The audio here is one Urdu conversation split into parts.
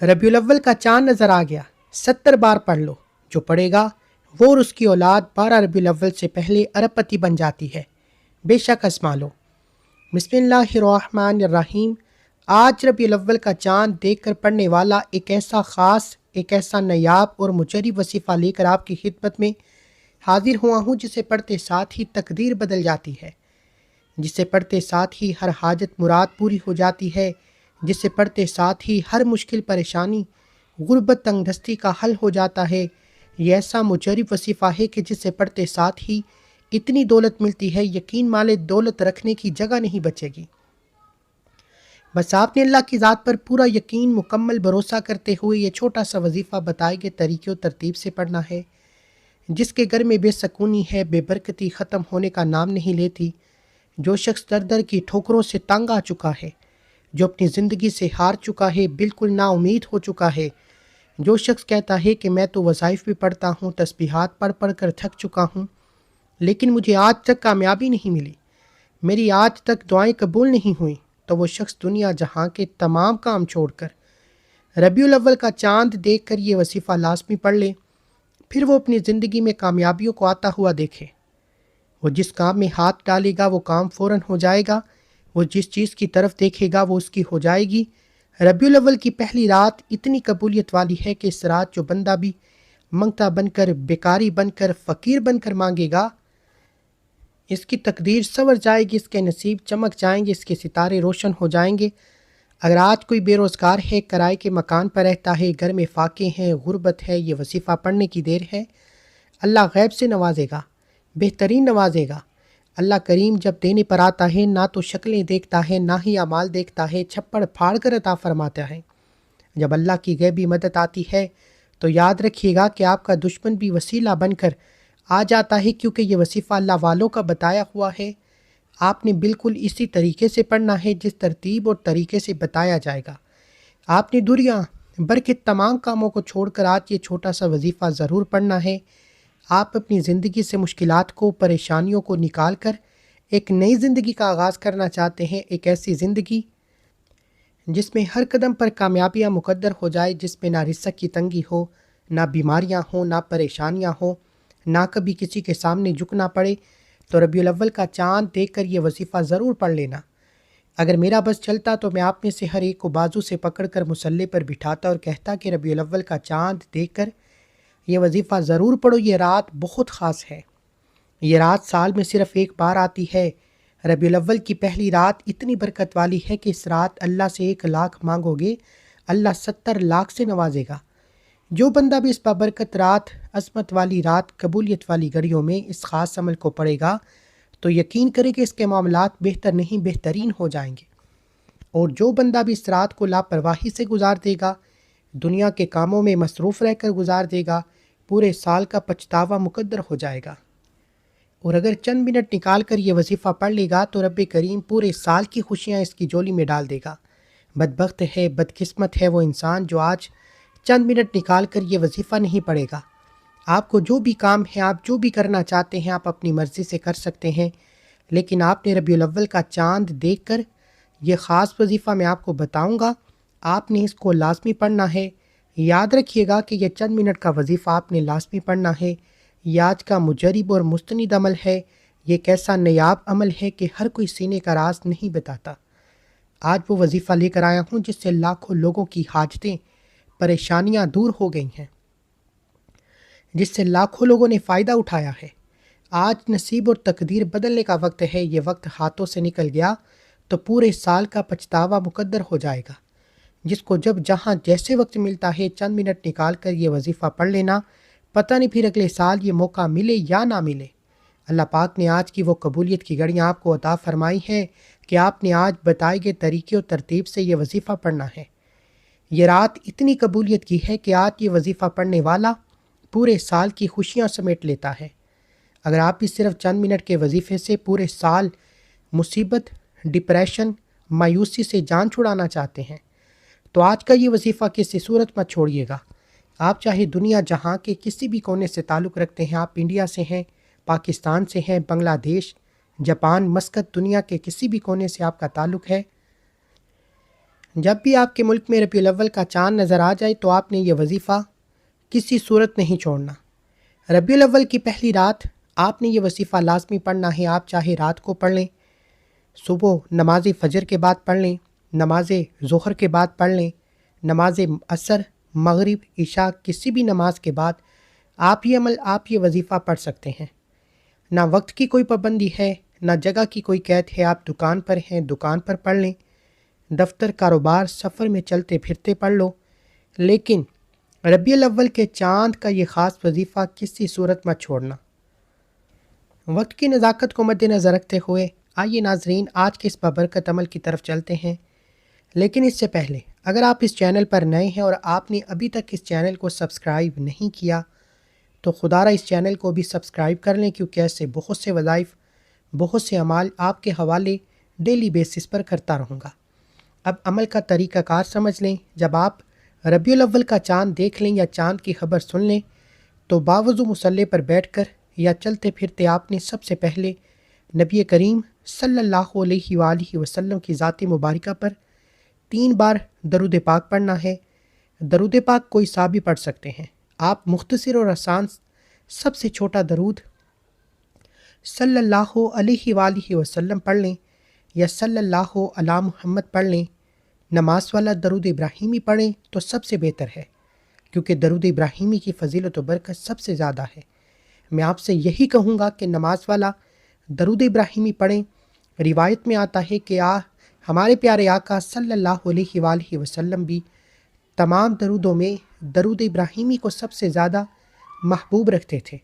ربیع الاول کا چاند نظر آ گیا، 70 بار پڑھ لو، جو پڑھے گا وہ اور اس کی اولاد 12 ربیع الاول سے پہلے ارب پتی بن جاتی ہے، بے شک آزما لو۔ بسم اللہ الرحمن الرحیم۔ آج ربیع الاول کا چاند دیکھ کر پڑھنے والا ایک ایسا خاص، ایک ایسا نیاب اور مجرب وظیفہ لے کر آپ کی خدمت میں حاضر ہوا ہوں، جسے پڑھتے ساتھ ہی تقدیر بدل جاتی ہے، جسے پڑھتے ساتھ ہی ہر حاجت مراد پوری ہو جاتی ہے، جسے پڑھتے ساتھ ہی ہر مشکل پریشانی، غربت، تنگ دستی کا حل ہو جاتا ہے۔ یہ ایسا مجرب وظیفہ ہے کہ جسے پڑھتے ساتھ ہی اتنی دولت ملتی ہے، یقین مالے دولت رکھنے کی جگہ نہیں بچے گی۔ بس آپ نے اللہ کی ذات پر پورا یقین، مکمل بھروسہ کرتے ہوئے یہ چھوٹا سا وظیفہ بتائے گئے طریقے و ترتیب سے پڑھنا ہے۔ جس کے گھر میں بے سکونی ہے، بے برکتی ختم ہونے کا نام نہیں لیتی، جو شخص در در کی ٹھوکروں سے تنگ آ چکا ہے، جو اپنی زندگی سے ہار چکا ہے، بالکل نا امید ہو چکا ہے، جو شخص کہتا ہے کہ میں تو وظائف بھی پڑھتا ہوں، تسبیحات پڑھ پڑھ کر تھک چکا ہوں، لیکن مجھے آج تک کامیابی نہیں ملی، میری آج تک دعائیں قبول نہیں ہوئیں، تو وہ شخص دنیا جہاں کے تمام کام چھوڑ کر ربیع الاول کا چاند دیکھ کر یہ وظیفہ لازمی پڑھ لے، پھر وہ اپنی زندگی میں کامیابیوں کو آتا ہوا دیکھے۔ وہ جس کام میں ہاتھ ڈالے گا وہ کام فوراً ہو جائے گا، وہ جس چیز کی طرف دیکھے گا وہ اس کی ہو جائے گی۔ ربیع الاول کی پہلی رات اتنی قبولیت والی ہے کہ اس رات جو بندہ بھی منگتا بن کر، بیکاری بن کر، فقیر بن کر مانگے گا، اس کی تقدیر سنور جائے گی، اس کے نصیب چمک جائیں گے، اس کے ستارے روشن ہو جائیں گے۔ اگر آج کوئی بے روزگار ہے، کرائے کے مکان پر رہتا ہے، گھر میں فاقے ہیں، غربت ہے، یہ وظیفہ پڑھنے کی دیر ہے، اللہ غیب سے نوازے گا، بہترین نوازے گا۔ اللہ کریم جب دینے پر آتا ہے، نہ تو شکلیں دیکھتا ہے، نہ ہی اعمال دیکھتا ہے، چھپڑ پھاڑ کر عطا فرماتا ہے۔ جب اللہ کی غیبی مدد آتی ہے تو یاد رکھیے گا کہ آپ کا دشمن بھی وسیلہ بن کر آ جاتا ہے، کیونکہ یہ وظیفہ اللہ والوں کا بتایا ہوا ہے۔ آپ نے بالکل اسی طریقے سے پڑھنا ہے جس ترتیب اور طریقے سے بتایا جائے گا۔ آپ نے دنیا بھر کے تمام کاموں کو چھوڑ کر آج یہ چھوٹا سا وظیفہ ضرور پڑھنا ہے۔ آپ اپنی زندگی سے مشکلات کو، پریشانیوں کو نکال کر ایک نئی زندگی کا آغاز کرنا چاہتے ہیں، ایک ایسی زندگی جس میں ہر قدم پر کامیابیاں مقدر ہو جائے، جس میں نہ رزق کی تنگی ہو، نہ بیماریاں ہوں، نہ پریشانیاں ہوں، نہ کبھی کسی کے سامنے جھکنا پڑے، تو ربیع الاول کا چاند دیکھ کر یہ وظیفہ ضرور پڑھ لینا۔ اگر میرا بس چلتا تو میں آپ میں سے ہر ایک کو بازو سے پکڑ کر مصلے پر بٹھاتا اور کہتا کہ ربیع الاول کا چاند دیکھ کر یہ وظیفہ ضرور پڑھو، یہ رات بہت خاص ہے، یہ رات سال میں صرف ایک بار آتی ہے۔ ربیع الاول کی پہلی رات اتنی برکت والی ہے کہ اس رات اللہ سے 1,00,000 مانگو گے، اللہ 70 لاکھ سے نوازے گا۔ جو بندہ بھی اس بابرکت رات، عظمت والی رات، قبولیت والی گھڑیوں میں اس خاص عمل کو پڑھے گا تو یقین کرے کہ اس کے معاملات بہتر نہیں بہترین ہو جائیں گے، اور جو بندہ بھی اس رات کو لاپرواہی سے گزار دے گا، دنیا کے کاموں میں مصروف رہ کر گزار دے گا، پورے سال کا پچھتاوا مقدر ہو جائے گا۔ اور اگر چند منٹ نکال کر یہ وظیفہ پڑھ لے گا تو رب کریم پورے سال کی خوشیاں اس کی جولی میں ڈال دے گا۔ بدبخت ہے، بدقسمت ہے وہ انسان جو آج چند منٹ نکال کر یہ وظیفہ نہیں پڑھے گا۔ آپ کو جو بھی کام ہے، آپ جو بھی کرنا چاہتے ہیں، آپ اپنی مرضی سے کر سکتے ہیں، لیکن آپ نے ربیع الاول کا چاند دیکھ کر یہ خاص وظیفہ میں آپ کو بتاؤں گا، آپ نے اس کو لازمی پڑھنا ہے۔ یاد رکھیے گا کہ یہ چند منٹ کا وظیفہ آپ نے لازمی پڑھنا ہے۔ یہ آج کا مجرب اور مستند عمل ہے، یہ ایک ایسا نیاب عمل ہے کہ ہر کوئی سینے کا راز نہیں بتاتا۔ آج وہ وظیفہ لے کر آیا ہوں جس سے لاکھوں لوگوں کی حاجتیں، پریشانیاں دور ہو گئی ہیں، جس سے لاکھوں لوگوں نے فائدہ اٹھایا ہے۔ آج نصیب اور تقدیر بدلنے کا وقت ہے، یہ وقت ہاتھوں سے نکل گیا تو پورے سال کا پچھتاوا مقدر ہو جائے گا۔ جس کو جب جہاں جیسے وقت ملتا ہے چند منٹ نکال کر یہ وظیفہ پڑھ لینا، پتہ نہیں پھر اگلے سال یہ موقع ملے یا نہ ملے۔ اللہ پاک نے آج کی وہ قبولیت کی گھڑیاں آپ کو عطا فرمائی ہیں کہ آپ نے آج بتائے گئے طریقے و ترتیب سے یہ وظیفہ پڑھنا ہے۔ یہ رات اتنی قبولیت کی ہے کہ آج یہ وظیفہ پڑھنے والا پورے سال کی خوشیاں سمیٹ لیتا ہے۔ اگر آپ بھی صرف چند منٹ کے وظیفے سے پورے سال مصیبت، ڈپریشن، مایوسی سے جان چھڑانا چاہتے ہیں تو آج کا یہ وظیفہ کسی صورت مت چھوڑیے گا۔ آپ چاہے دنیا جہاں کے کسی بھی کونے سے تعلق رکھتے ہیں، آپ انڈیا سے ہیں، پاکستان سے ہیں، بنگلہ دیش، جاپان، مسقط، دنیا کے کسی بھی کونے سے آپ کا تعلق ہے، جب بھی آپ کے ملک میں ربیع الاول کا چاند نظر آ جائے تو آپ نے یہ وظیفہ کسی صورت نہیں چھوڑنا۔ ربیع الاول کی پہلی رات آپ نے یہ وظیفہ لازمی پڑھنا ہے۔ آپ چاہے رات کو پڑھ لیں، صبح نماز فجر کے بعد پڑھ لیں، نماز ظہر کے بعد پڑھ لیں، نماز عصر، مغرب، عشاء، کسی بھی نماز کے بعد آپ یہ وظیفہ پڑھ سکتے ہیں۔ نہ وقت کی کوئی پابندی ہے، نہ جگہ کی کوئی قید ہے۔ آپ دکان پر ہیں، دکان پر پڑھ لیں، دفتر، کاروبار، سفر میں چلتے پھرتے پڑھ لو، لیکن ربیع الاول کے چاند کا یہ خاص وظیفہ کسی صورت مت چھوڑنا۔ وقت کی نزاکت کو مد نظر رکھتے ہوئے آئیے ناظرین آج کے اس بابرکت عمل کی طرف چلتے ہیں، لیکن اس سے پہلے اگر آپ اس چینل پر نئے ہیں اور آپ نے ابھی تک اس چینل کو سبسکرائب نہیں کیا تو خدا را اس چینل کو بھی سبسکرائب کر لیں، کیونکہ ایسے بہت سے وظائف، بہت سے اعمال آپ کے حوالے ڈیلی بیسس پر کرتا رہوں گا۔ اب عمل کا طریقہ کار سمجھ لیں۔ جب آپ ربیع الاول کا چاند دیکھ لیں یا چاند کی خبر سن لیں تو باوضو مصلی پر بیٹھ کر یا چلتے پھرتے آپ نے سب سے پہلے نبی کریم صلی اللہ علیہ وآلہ وسلم کی ذات مبارکہ پر 3 بار درود پاک پڑھنا ہے۔ درود پاک کوئی سا بھی پڑھ سکتے ہیں، آپ مختصر اور آسان سب سے چھوٹا درود صلی اللہ علیہ وآلہ وسلم پڑھ لیں یا صلی اللہ علی محمد پڑھ لیں۔ نماز والا درود ابراہیمی پڑھیں تو سب سے بہتر ہے، کیونکہ درود ابراہیمی کی فضیلت و برکت سب سے زیادہ ہے۔ میں آپ سے یہی کہوں گا کہ نماز والا درود ابراہیمی پڑھیں۔ روایت میں آتا ہے کہ ہمارے پیارے آقا صلی اللہ علیہ وآلہ وسلم بھی تمام درودوں میں درود ابراہیمی کو سب سے زیادہ محبوب رکھتے تھے۔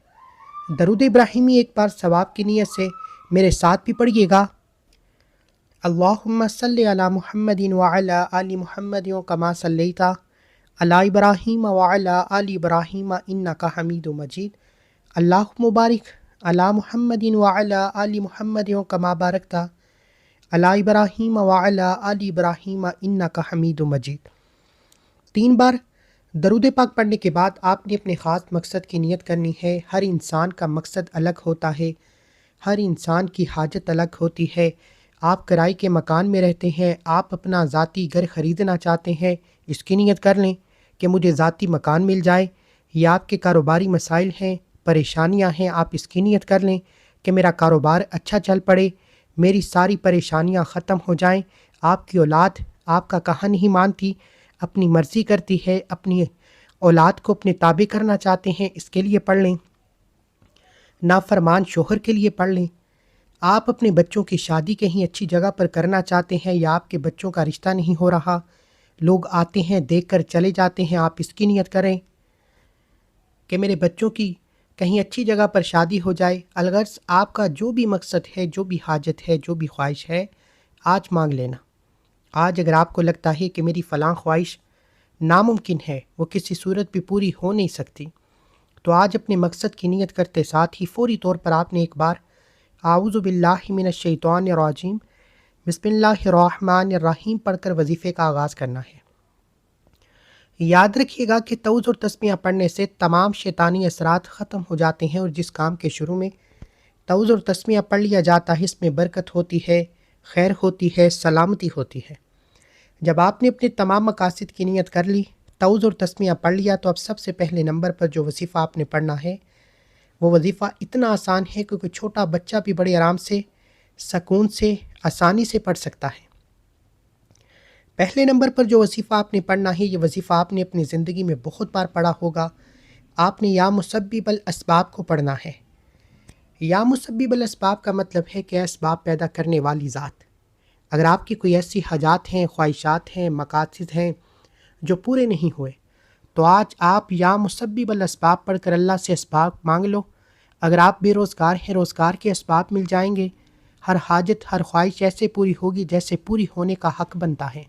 درود ابراہیمی ایک بار ثواب کی نیت سے میرے ساتھ بھی پڑھیے گا۔ اللہم صلی علی محمد وعلی آل محمد کما صلیت علی ابراہیم وعلی آل ابراہیم انک حمید مجید۔ اللہم بارک علی محمد وعلی آل محمد کما بارکت علی ابراہیم وعلی آل ابراہیم انک حمید مجید۔ 3 بار درود پاک پڑھنے کے بعد آپ نے اپنے خاص مقصد کی نیت کرنی ہے۔ ہر انسان کا مقصد الگ ہوتا ہے، ہر انسان کی حاجت الگ ہوتی ہے۔ آپ کرائے کے مکان میں رہتے ہیں، آپ اپنا ذاتی گھر خریدنا چاہتے ہیں، اس کی نیت کر لیں کہ مجھے ذاتی مکان مل جائے۔ یا آپ کے کاروباری مسائل ہیں، پریشانیاں ہیں، آپ اس کی نیت کر لیں کہ میرا کاروبار اچھا چل پڑے، میری ساری پریشانیاں ختم ہو جائیں۔ آپ کی اولاد آپ کا کہا نہیں مانتی، اپنی مرضی کرتی ہے، اپنی اولاد کو اپنے تابع کرنا چاہتے ہیں، اس کے لیے پڑھ لیں۔ نافرمان شوہر کے لیے پڑھ لیں۔ آپ اپنے بچوں کی شادی کہیں اچھی جگہ پر کرنا چاہتے ہیں یا آپ کے بچوں کا رشتہ نہیں ہو رہا، لوگ آتے ہیں دیکھ کر چلے جاتے ہیں، آپ اس کی نیت کریں کہ میرے بچوں کی کہیں اچھی جگہ پر شادی ہو جائے۔ الغرض آپ کا جو بھی مقصد ہے، جو بھی حاجت ہے، جو بھی خواہش ہے، آج مانگ لینا۔ آج اگر آپ کو لگتا ہے کہ میری فلاں خواہش ناممکن ہے، وہ کسی صورت بھی پوری ہو نہیں سکتی، تو آج اپنے مقصد کی نیت کرتے ساتھ ہی فوری طور پر آپ نے ایک بار اعوذ باللہ من الشیطان الرجیم بسم اللہ الرحمن الرحیم پڑھ کر وظیفے کا آغاز کرنا ہے۔ یاد رکھیے گا کہ تعوذ اور تسمیہ پڑھنے سے تمام شیطانی اثرات ختم ہو جاتے ہیں، اور جس کام کے شروع میں تعوذ اور تسمیہ پڑھ لیا جاتا ہے اس میں برکت ہوتی ہے، خیر ہوتی ہے، سلامتی ہوتی ہے۔ جب آپ نے اپنے تمام مقاصد کی نیت کر لی، تعوذ اور تسمیہ پڑھ لیا، تو اب سب سے پہلے نمبر پر جو وظیفہ آپ نے پڑھنا ہے وہ وظیفہ اتنا آسان ہے کہ کوئی چھوٹا بچہ بھی بڑے آرام سے، سکون سے، آسانی سے پڑھ سکتا ہے۔ پہلے نمبر پر جو وظیفہ آپ نے پڑھنا ہے، یہ وظیفہ آپ نے اپنی زندگی میں بہت بار پڑھا ہوگا۔ آپ نے یا مسبب الاسباب کو پڑھنا ہے۔ یا مسبب الاسباب کا مطلب ہے کہ اسباب پیدا کرنے والی ذات۔ اگر آپ کی کوئی ایسی حاجات ہیں، خواہشات ہیں، مقاصد ہیں جو پورے نہیں ہوئے، تو آج آپ یا مسبب الاسباب پڑھ کر اللہ سے اسباب مانگ لو۔ اگر آپ بے روزگار ہیں، روزگار کے اسباب مل جائیں گے۔ ہر حاجت، ہر خواہش ایسے پوری ہوگی جیسے پوری ہونے کا حق بنتا ہے۔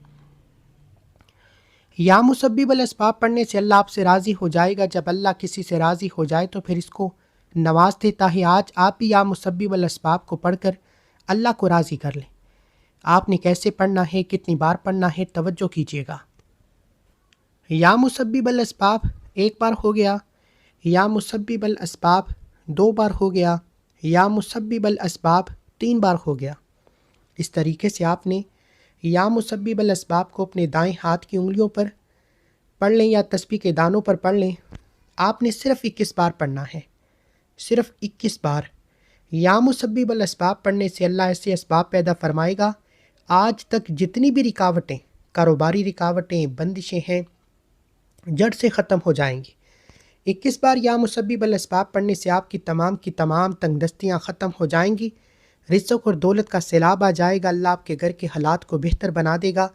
یا مسبب الاسباب پڑھنے سے اللہ آپ سے راضی ہو جائے گا۔ جب اللہ کسی سے راضی ہو جائے تو پھر اس کو نواز دیتا ہے۔ آج آپ بھی یا مسبب الاسباب کو پڑھ کر اللہ کو راضی کر لیں۔ آپ نے کیسے پڑھنا ہے، کتنی بار پڑھنا ہے، توجہ کیجیے گا۔ یا مسبب الاسباب 1 بار ہو گیا، یا مسبب الاسباب 2 بار ہو گیا، یا مسبب الاسباب 3 بار ہو گیا۔ اس طریقے سے آپ نے یا مسبب الاسباب کو اپنے دائیں ہاتھ کی انگلیوں پر پڑھ لیں یا تسبیح کے دانوں پر پڑھ لیں۔ آپ نے صرف 21 بار پڑھنا ہے، صرف 21 بار۔ یا مسبب الاسباب پڑھنے سے اللہ ایسے اسباب پیدا فرمائے گا، آج تک جتنی بھی رکاوٹیں، کاروباری رکاوٹیں، بندشیں ہیں، جڑ سے ختم ہو جائیں گی۔ 21 بار یا مسبب الاسباب پڑھنے سے آپ کی تمام تنگ دستیاں ختم ہو جائیں گی، رزق اور دولت کا سیلاب آ جائے گا، اللہ آپ کے گھر کے حالات کو بہتر بنا دے گا،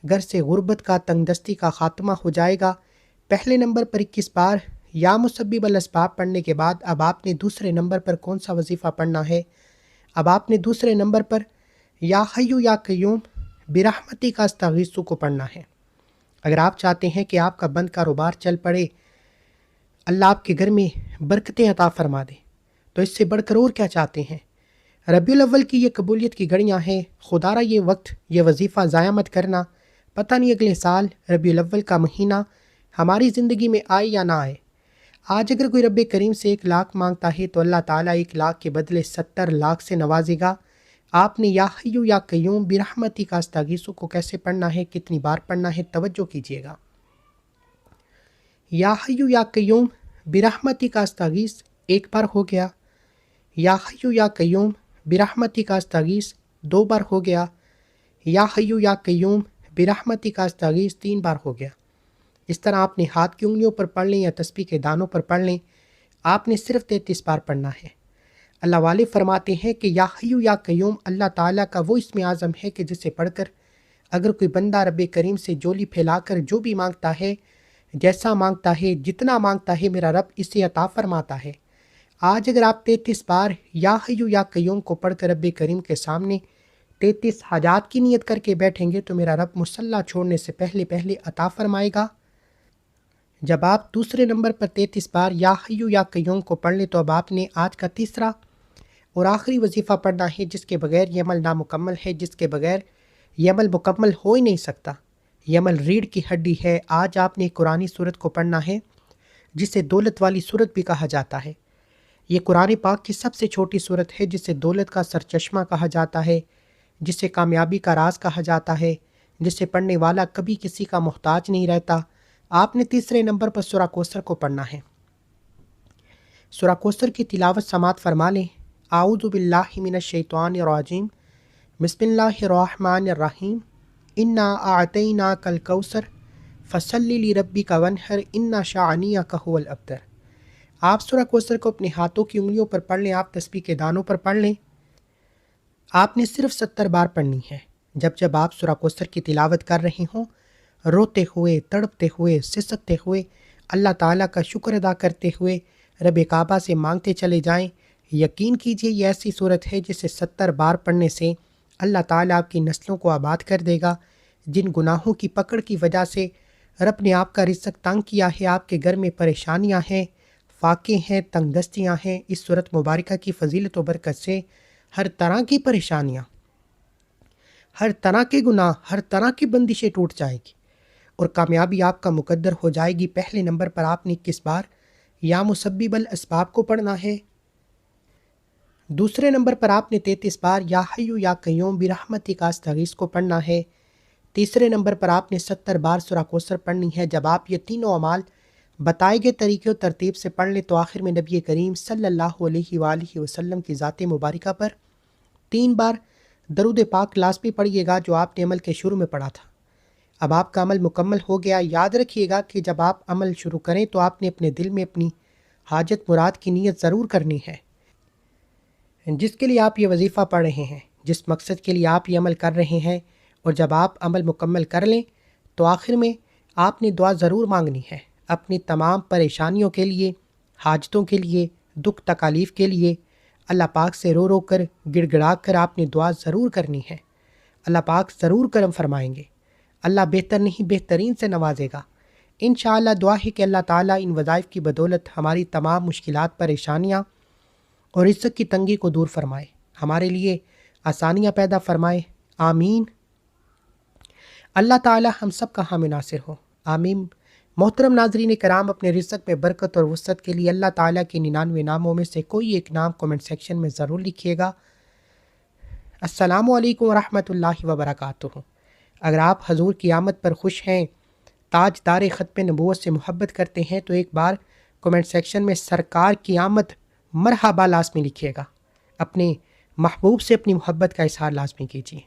گھر سے غربت کا، تنگ دستی کا خاتمہ ہو جائے گا۔ پہلے نمبر پر 21 بار یا مسبب الاسباب پڑھنے کے بعد اب آپ نے دوسرے نمبر پر کون سا وظیفہ پڑھنا ہے؟ اب آپ نے دوسرے نمبر پر یا حیو یا قیوم برحمتی کا استغیث کو پڑھنا ہے۔ اگر آپ چاہتے ہیں کہ آپ کا بند کاروبار چل پڑے، اللہ آپ کے گھر میں برکتیں عطا فرما دے، تو اس سے بڑھ کر اور کیا چاہتے ہیں؟ ربیع الاول کی یہ قبولیت کی گھڑیاں ہیں، خدا را یہ وقت، یہ وظیفہ ضائع مت کرنا۔ پتہ نہیں اگلے سال ربیع الاول کا مہینہ ہماری زندگی میں آئے یا نہ آئے۔ آج اگر کوئی رب کریم سے 1 لاکھ مانگتا ہے تو اللہ تعالیٰ 1 لاکھ کے بدلے 70 لاکھ سے نوازے گا۔ آپ نے یا حیو یا قیوم برحمتی کا استغیث کو کیسے پڑھنا ہے، کتنی بار پڑھنا ہے، توجہ کیجیے گا۔ یا حیو یا قیوم برحمتی کا استغیث 1 بار ہو گیا، یا حیو یا قیوم برحمتی کا استغیث 2 بار ہو گیا، یا حیو یا قیوم برحمتی کا استغیث 3 بار ہو گیا۔ اس طرح آپ نے ہاتھ کی انگلیوں پر پڑھ لیں یا تسبیح کے دانوں پر پڑھ لیں، آپ نے صرف 33 بار پڑھنا ہے۔ اللہ والے فرماتے ہیں کہ یا حیو یا قیوم اللہ تعالیٰ کا وہ اسم اعظم ہے کہ جسے پڑھ کر اگر کوئی بندہ رب کریم سے جولی پھیلا کر جو بھی مانگتا ہے، جیسا مانگتا ہے، جتنا مانگتا ہے، میرا رب اسے عطا فرماتا ہے۔ آج اگر آپ 33 بار یا حیو یا قیوم کو پڑھ کر رب کریم کے سامنے 33 حاجات کی نیت کر کے بیٹھیں گے تو میرا رب مصلی چھوڑنے سے پہلے عطا فرمائے گا۔ جب آپ دوسرے نمبر پر 33 بار یا حیو یا قیوم کو پڑھ لیں تو اب آپ نے آج کا تیسرا اور آخری وظیفہ پڑھنا ہے، جس کے بغیر یہ عمل نامکمل ہے، جس کے بغیر یہ عمل مکمل ہو ہی نہیں سکتا۔ یہ عمل ریڑھ کی ہڈی ہے۔ آج آپ نے قرآنی سورت کو پڑھنا ہے، جسے دولت والی سورت بھی کہا جاتا ہے۔ یہ قرآن پاک کی سب سے چھوٹی سورت ہے، جسے دولت کا سرچشمہ کہا جاتا ہے، جسے کامیابی کا راز کہا جاتا ہے، جسے پڑھنے والا کبھی کسی کا محتاج نہیں رہتا۔ آپ نے تیسرے نمبر پر سورہ کوثر کو پڑھنا ہے۔ سورہ کوثر کی تلاوت سماعت فرما لیں۔ اعوذ باللہ من الشیطان الرجیم، بسم اللہ الرحمن الرحیم، انا اعطیناک الکوثر فصل لربک وانحر ان شانئک ھو الابتر۔ آپ سورہ کوثر کو اپنے ہاتھوں کی انگلیوں پر پڑھ لیں، آپ تسبیح کے دانوں پر پڑھ لیں۔ آپ نے صرف 70 بار پڑھنی ہے۔ جب آپ سورہ کوثر کی تلاوت کر رہے ہوں، روتے ہوئے، تڑپتے ہوئے، سسکتے ہوئے، اللہ تعالیٰ کا شکر ادا کرتے ہوئے رب کعبہ سے مانگتے چلے جائیں۔ یقین کیجئے یہ ایسی صورت ہے جسے 70 بار پڑھنے سے اللہ تعالیٰ آپ کی نسلوں کو آباد کر دے گا۔ جن گناہوں کی پکڑ کی وجہ سے رب نے آپ کا رزق تنگ کیا ہے، آپ کے گھر میں پریشانیاں ہیں، فاقے ہیں، تنگ دستیاں ہیں، اس صورت مبارکہ کی فضیلت و برکت سے ہر طرح کی پریشانیاں، ہر طرح کے گناہ، ہر طرح کی بندشیں ٹوٹ جائیں گی اور کامیابی آپ کا مقدر ہو جائے گی۔ پہلے نمبر پر آپ نے 21 بار یا مسبب الاسباب کو پڑھنا ہے۔ دوسرے نمبر پر آپ نے 33 بار یا حیو یا قیوم برحمتی کا استغیث کو پڑھنا ہے۔ تیسرے نمبر پر آپ نے 70 بار سورہ کوثر پڑھنی ہے۔ جب آپ یہ تینوں اعمال بتائے گئے طریقے و ترتیب سے پڑھ لیں تو آخر میں نبی کریم صلی اللہ علیہ وآلہ وسلم کی ذات مبارکہ پر 3 بار درود پاک لازمی پڑھیے گا، جو آپ نے عمل کے شروع میں پڑھا تھا۔ اب آپ کا عمل مکمل ہو گیا۔ یاد رکھیے گا کہ جب آپ عمل شروع کریں تو آپ نے اپنے دل میں اپنی حاجت مراد کی نیت ضرور کرنی ہے، جس کے لیے آپ یہ وظیفہ پڑھ رہے ہیں، جس مقصد کے لیے آپ یہ عمل کر رہے ہیں۔ اور جب آپ عمل مکمل کر لیں تو آخر میں آپ نے دعا ضرور مانگنی ہے، اپنی تمام پریشانیوں کے لیے، حاجتوں کے لیے، دکھ تکالیف کے لیے اللہ پاک سے رو رو کر، گڑ گڑا کر آپ نے دعا ضرور کرنی ہے۔ اللہ پاک ضرور کرم فرمائیں گے، اللہ بہتر نہیں بہترین سے نوازے گا۔ انشاءاللہ دعا ہے کہ اللہ تعالیٰ ان وظائف کی بدولت ہماری تمام مشکلات، پریشانیاں اور رزق کی تنگی کو دور فرمائے، ہمارے لیے آسانیاں پیدا فرمائے۔ آمین۔ اللہ تعالیٰ ہم سب کا حامی ناصر ہو، آمین۔ محترم ناظرین کرام، اپنے رزق میں برکت اور وسعت کے لیے اللہ تعالیٰ کے 99 ناموں میں سے کوئی ایک نام کومنٹ سیکشن میں ضرور لکھیے گا۔ السلام علیکم ورحمۃ اللہ وبرکاتہ۔ اگر آپ حضور کی آمد پر خوش ہیں، تاجدار ختم نبوت سے محبت کرتے ہیں تو ایک بار کومنٹ سیکشن میں سرکار کی آمد مرحبا لازمی لکھیے گا۔ اپنے محبوب سے اپنی محبت کا اظہار لازمی کیجیے۔